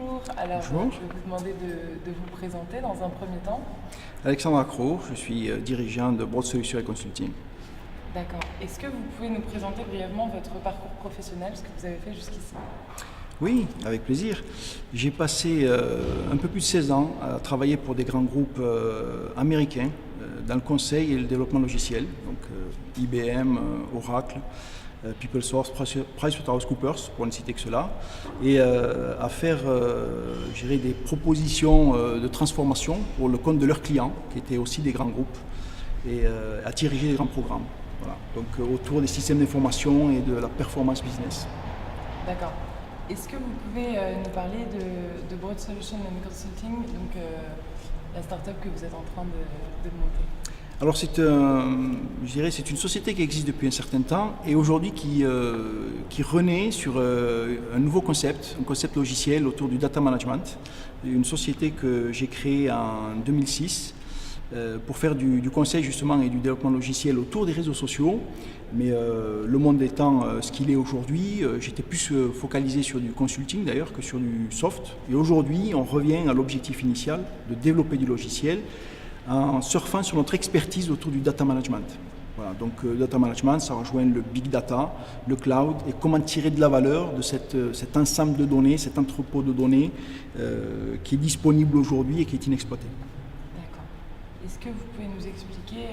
Bonjour, alors Bonjour. je vais vous demander de vous présenter dans un premier temps. Alexandre Accro, je suis dirigeant de Broad Solutions et Consulting. D'accord. Est-ce que vous pouvez nous présenter brièvement votre parcours professionnel, ce que vous avez fait jusqu'ici? Oui, avec plaisir. J'ai passé un peu plus de 16 ans à travailler pour des grands groupes américains dans le conseil et le développement logiciel, donc IBM, Oracle, PeopleSource, PricewaterhouseCoopers, pour ne citer que cela, et à faire des propositions de transformation pour le compte de leurs clients, qui étaient aussi des grands groupes, et à diriger des grands programmes. Voilà. Donc autour des systèmes d'information et de la performance business. D'accord. Est-ce que vous pouvez nous parler de Broad Solutions and Consulting, donc la start-up que vous êtes en train de monter? Alors c'est une société qui existe depuis un certain temps et aujourd'hui qui renaît sur un nouveau concept, un concept logiciel autour du data management. Une société que j'ai créée en 2006 pour faire du conseil justement et du développement logiciel autour des réseaux sociaux. Mais le monde étant ce qu'il est aujourd'hui, j'étais plus focalisé sur du consulting d'ailleurs que sur du soft. Et aujourd'hui, on revient à l'objectif initial de développer du logiciel en surfant sur notre expertise autour du data management. Voilà, donc data management, ça rejoint le big data, le cloud et comment tirer de la valeur de cet ensemble de données, cet entrepôt de données qui est disponible aujourd'hui et qui est inexploité. D'accord. Est-ce que vous pouvez nous expliquer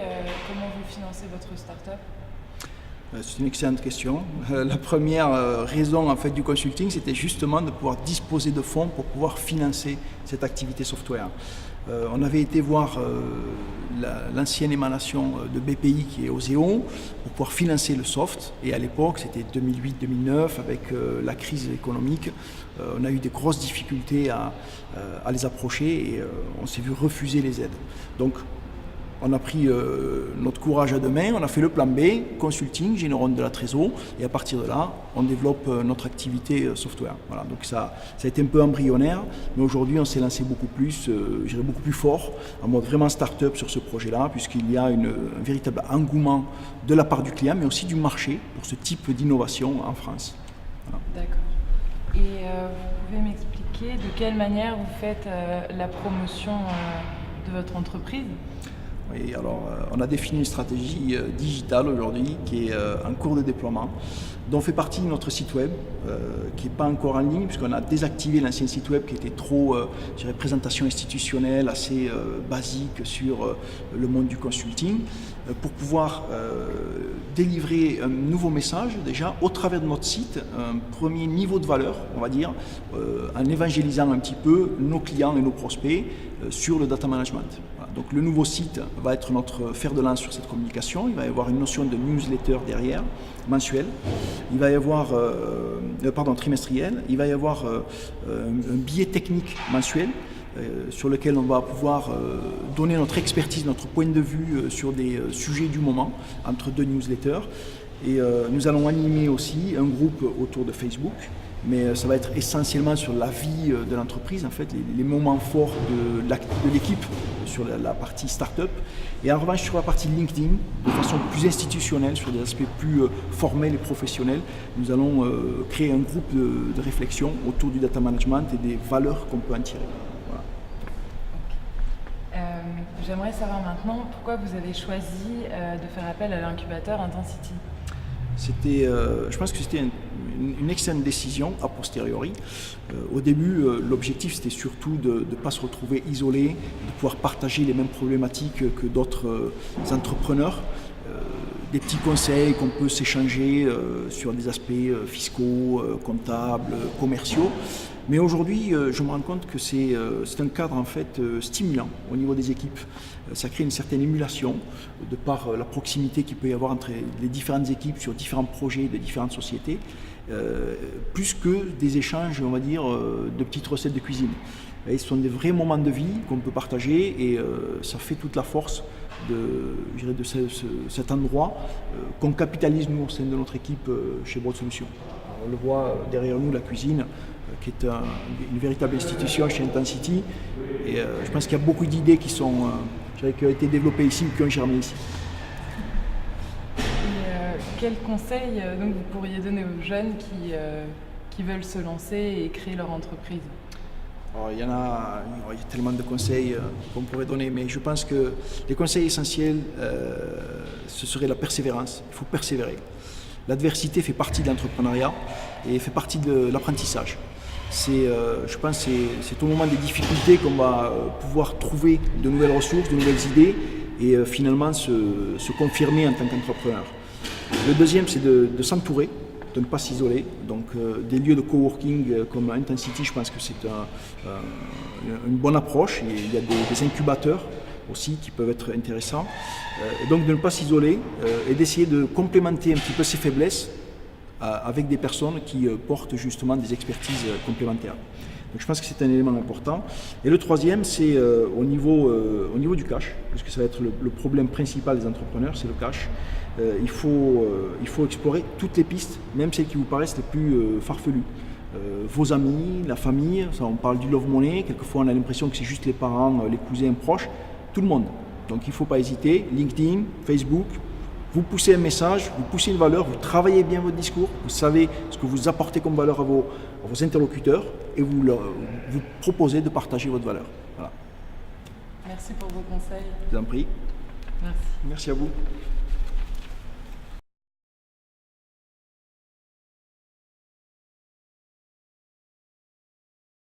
comment vous financez votre start-up? C'est une excellente question. La première raison en fait du consulting, c'était justement de pouvoir disposer de fonds pour pouvoir financer cette activité software. On avait été voir l'ancienne émanation de BPI qui est Oseo pour pouvoir financer le soft. Et à l'époque, c'était 2008-2009, avec la crise économique, on a eu des grosses difficultés à les approcher et on s'est vu refuser les aides. Donc, on a pris notre courage à deux mains, on a fait le plan B, consulting, générons de la trésor, et à partir de là, on développe notre activité software. Voilà, donc ça a été un peu embryonnaire, mais aujourd'hui, on s'est lancé beaucoup plus, beaucoup plus fort, en mode vraiment start-up sur ce projet-là, puisqu'il y a un véritable engouement de la part du client, mais aussi du marché pour ce type d'innovation en France. Voilà. D'accord. Et vous pouvez m'expliquer de quelle manière vous faites la promotion de votre entreprise? Oui, alors on a défini une stratégie digitale aujourd'hui qui est en cours de déploiement, dont fait partie notre site web, qui n'est pas encore en ligne, puisqu'on a désactivé l'ancien site web qui était trop, présentation institutionnelle, assez basique sur le monde du consulting, pour pouvoir délivrer un nouveau message déjà au travers de notre site, un premier niveau de valeur, on va dire, en évangélisant un petit peu nos clients et nos prospects sur le data management. Voilà. Donc le nouveau site va être notre fer de lance sur cette communication. Il va y avoir une notion de newsletter derrière, mensuel. Il va y avoir, trimestriel. Il va y avoir un billet technique mensuel sur lequel on va pouvoir donner notre expertise, notre point de vue sur des sujets du moment, entre deux newsletters. Et nous allons animer aussi un groupe autour de Facebook, mais ça va être essentiellement sur la vie de l'entreprise, en fait, les moments forts de l'équipe sur la partie start-up. Et en revanche, sur la partie LinkedIn, de façon plus institutionnelle, sur des aspects plus formels et professionnels, nous allons créer un groupe de réflexion autour du data management et des valeurs qu'on peut en tirer. Voilà. J'aimerais savoir maintenant pourquoi vous avez choisi de faire appel à l'incubateur Intensity. Je pense que c'était une excellente décision a posteriori. Au début, l'objectif c'était surtout de ne pas se retrouver isolé, de pouvoir partager les mêmes problématiques que d'autres entrepreneurs, des petits conseils qu'on peut s'échanger sur des aspects fiscaux, comptables, commerciaux. Mais aujourd'hui, je me rends compte que c'est un cadre en fait stimulant au niveau des équipes. Ça crée une certaine émulation de par la proximité qu'il peut y avoir entre les différentes équipes sur différents projets de différentes sociétés, plus que des échanges, on va dire, de petites recettes de cuisine. Et ce sont des vrais moments de vie qu'on peut partager et ça fait toute la force de cet endroit qu'on capitalise nous au sein de notre équipe chez Broad Solutions. On le voit derrière nous, la cuisine, qui est une véritable institution chez Intensity. Et je pense qu'il y a beaucoup d'idées qui ont été développées ici ou qui ont germé ici. Et quels conseils vous pourriez donner aux jeunes qui veulent se lancer et créer leur entreprise? Alors, il y a tellement de conseils qu'on pourrait donner, mais je pense que les conseils essentiels, ce serait la persévérance. Il faut persévérer. L'adversité fait partie de l'entrepreneuriat et fait partie de l'apprentissage. Je pense que c'est au moment des difficultés qu'on va pouvoir trouver de nouvelles ressources, de nouvelles idées et finalement se confirmer en tant qu'entrepreneur. Le deuxième, c'est de s'entourer, de ne pas s'isoler. Donc des lieux de coworking comme Intensity, je pense que c'est une bonne approche. Il y a des incubateurs aussi qui peuvent être intéressants. Donc de ne pas s'isoler et d'essayer de complémenter un petit peu ses faiblesses avec des personnes qui portent justement des expertises complémentaires. Donc je pense que c'est un élément important. Et le troisième, c'est au niveau du cash, parce que ça va être le problème principal des entrepreneurs, c'est le cash. Il faut explorer toutes les pistes, même celles qui vous paraissent les plus farfelues. Vos amis, la famille, ça, on parle du love money, quelquefois on a l'impression que c'est juste les parents, les cousins proches, tout le monde. Donc il ne faut pas hésiter, LinkedIn, Facebook, vous poussez un message, vous poussez une valeur, vous travaillez bien votre discours, vous savez ce que vous apportez comme valeur à vos interlocuteurs et vous proposez de partager votre valeur. Voilà. Merci pour vos conseils. Je vous en prie. Merci. Merci à vous.